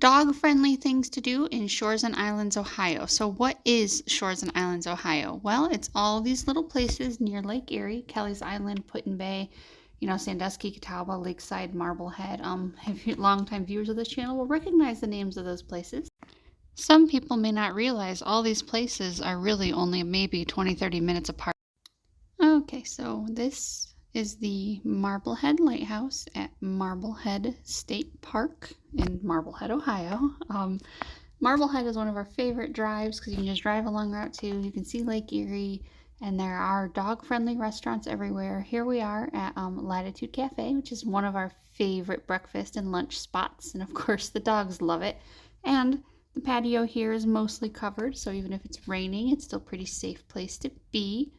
dog-friendly things to do in Shores and Islands, Ohio. So what is Shores and Islands, Ohio? Well, it's all these little places near Lake Erie, Kelleys Island, Put-in-Bay, Sandusky, Catawba, Lakeside, Marblehead. If you're longtime viewers of this channel will recognize the names of those places. Some people may not realize all these places are really only maybe 20-30 minutes apart. Okay, so this is the Marblehead Lighthouse at Marblehead State Park in Marblehead, Ohio. Marblehead is one of our favorite drives because you can just drive along Route 2. You can see Lake Erie, and there are dog-friendly restaurants everywhere. Here we are at Latitude Cafe, which is one of our favorite breakfast and lunch spots, and of course the dogs love it. And the patio here is mostly covered, so even if it's raining, it's still a pretty safe place to be.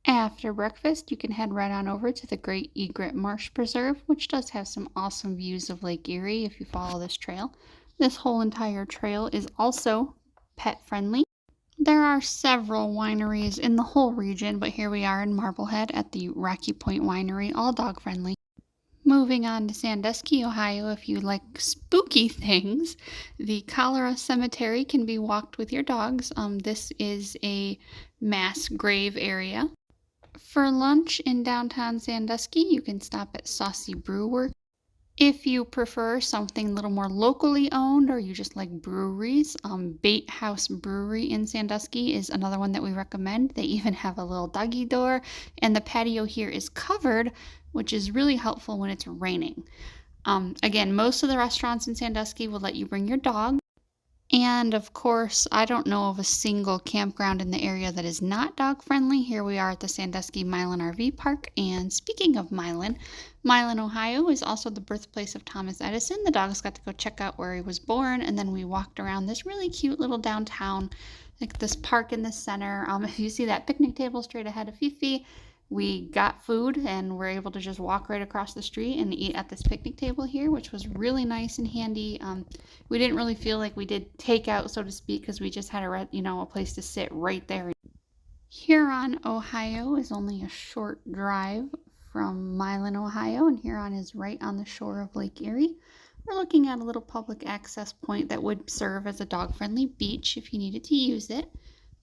After breakfast, you can head right on over to the Great Egret Marsh Preserve, which does have some awesome views of Lake Erie if you follow this trail. This whole entire trail is also pet friendly. There are several wineries in the whole region, but here we are in Marblehead at the Rocky Point Winery, all dog friendly. Moving on to Sandusky, Ohio, if you like spooky things, the Cholera Cemetery can be walked with your dogs. This is a mass grave area. For lunch in downtown Sandusky, you can stop at Saucy Brew Works. If you prefer something a little more locally owned or you just like breweries, Bait House Brewery in Sandusky is another one that we recommend. They even have a little doggy door, and the patio here is covered, which is really helpful when it's raining. Again, most of the restaurants in Sandusky will let you bring your dog. And of course, I don't know of a single campground in the area that is not dog friendly. Here we are at the Sandusky Milan RV Park. And speaking of Milan, Ohio is also the birthplace of Thomas Edison. The dogs got to go check out where he was born, and then we walked around this really cute little downtown, like this park in the center. If you see that picnic table straight ahead of Fifi, we got food and were able to just walk right across the street and eat at this picnic table here, which was really nice and handy. We didn't really feel like we did takeout, so to speak, because we just had a place to sit right there. Huron, Ohio is only a short drive from Milan, Ohio, and Huron is right on the shore of Lake Erie. We're looking at a little public access point that would serve as a dog-friendly beach if you needed to use it.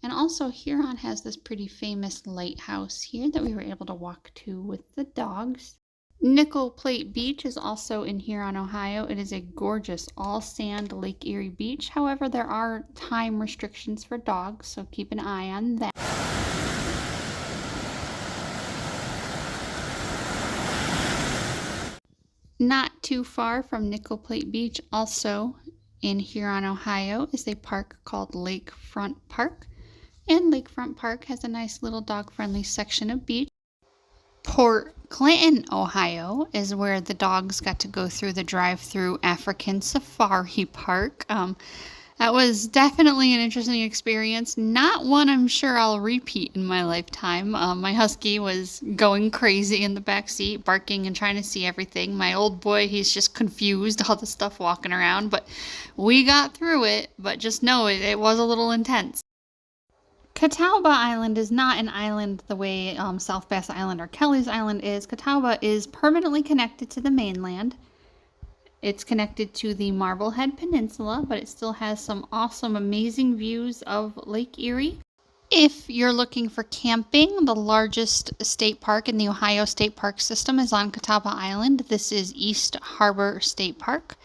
And also Huron has this pretty famous lighthouse here that we were able to walk to with the dogs. Nickel Plate Beach is also in Huron, Ohio. It is a gorgeous all-sand Lake Erie beach. However, there are time restrictions for dogs, so keep an eye on that. Not too far from Nickel Plate Beach, also in Huron, Ohio, is a park called Lakefront Park. And Lakefront Park has a nice little dog-friendly section of beach. Port Clinton, Ohio is where the dogs got to go through the drive-through African Safari Park. That was definitely an interesting experience. Not one I'm sure I'll repeat in my lifetime. My husky was going crazy in the back seat, barking and trying to see everything. My old boy, he's just confused, all the stuff walking around. But we got through it, but just know it was a little intense. Catawba Island is not an island the way South Bass Island or Kelleys Island is. Catawba is permanently connected to the mainland. It's connected to the Marblehead Peninsula, but it still has some awesome, amazing views of Lake Erie. If you're looking for camping, the largest state park in the Ohio State Park system is on Catawba Island. This is East Harbor State Park.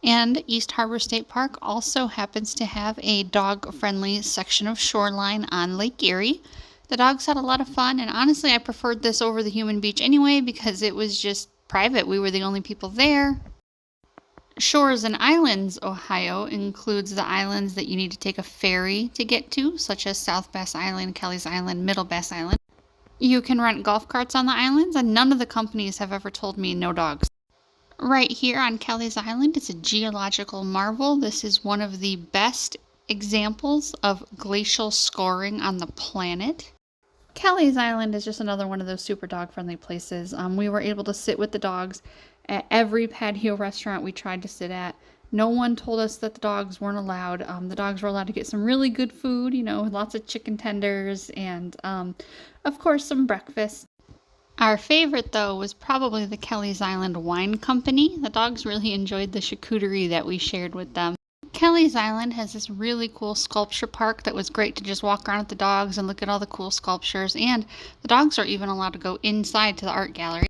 And East Harbor State Park also happens to have a dog-friendly section of shoreline on Lake Erie. The dogs had a lot of fun, and honestly, I preferred this over the human beach anyway because it was just private. We were the only people there. Shores and Islands, Ohio includes the islands that you need to take a ferry to get to, such as South Bass Island, Kelleys Island, Middle Bass Island. You can rent golf carts on the islands, and none of the companies have ever told me no dogs. Right here on Kelleys Island is a geological marvel. This is one of the best examples of glacial scoring on the planet. Kelleys Island is just another one of those super dog-friendly places. We were able to sit with the dogs at every patio restaurant we tried to sit at. No one told us that the dogs weren't allowed. The dogs were allowed to get some really good food, lots of chicken tenders and, of course, some breakfast. Our favorite, though, was probably the Kelleys Island Wine Company. The dogs really enjoyed the charcuterie that we shared with them. Kelleys Island has this really cool sculpture park that was great to just walk around with the dogs and look at all the cool sculptures, and the dogs are even allowed to go inside to the art gallery.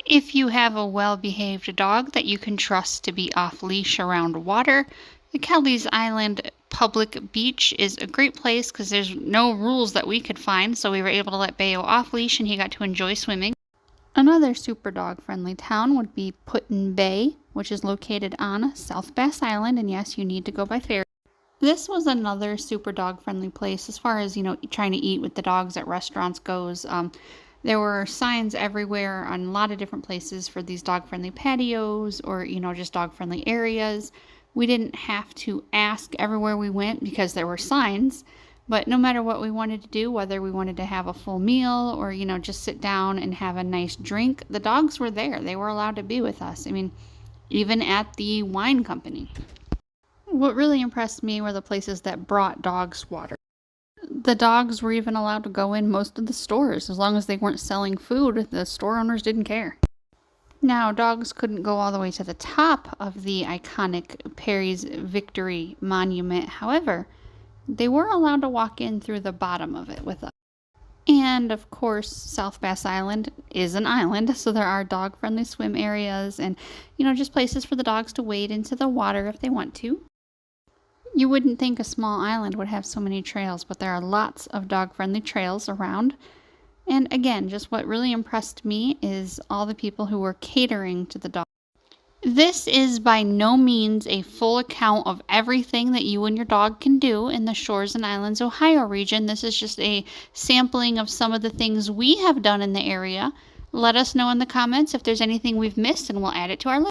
If you have a well-behaved dog that you can trust to be off-leash around water, the Kelleys Island public beach is a great place because there's no rules that we could find, so we were able to let Bayo off-leash and he got to enjoy swimming. Another super dog-friendly town would be Put-in Bay, which is located on South Bass Island, and yes, you need to go by ferry. This was another super dog-friendly place as far as, trying to eat with the dogs at restaurants goes. There were signs everywhere on a lot of different places for these dog-friendly patios or, just dog-friendly areas. We didn't have to ask everywhere we went because there were signs, but no matter what we wanted to do, whether we wanted to have a full meal or, just sit down and have a nice drink, the dogs were there. They were allowed to be with us. I mean, even at the wine company. What really impressed me were the places that brought dogs water. The dogs were even allowed to go in most of the stores. As long as they weren't selling food, the store owners didn't care. Now, dogs couldn't go all the way to the top of the iconic Perry's Victory Monument. However, they were allowed to walk in through the bottom of it with us. And, of course, South Bass Island is an island, so there are dog-friendly swim areas and, just places for the dogs to wade into the water if they want to. You wouldn't think a small island would have so many trails, but there are lots of dog-friendly trails around. And again, just what really impressed me is all the people who were catering to the dogs. This is by no means a full account of everything that you and your dog can do in the Shores and Islands, Ohio region. This is just a sampling of some of the things we have done in the area. Let us know in the comments if there's anything we've missed and we'll add it to our list.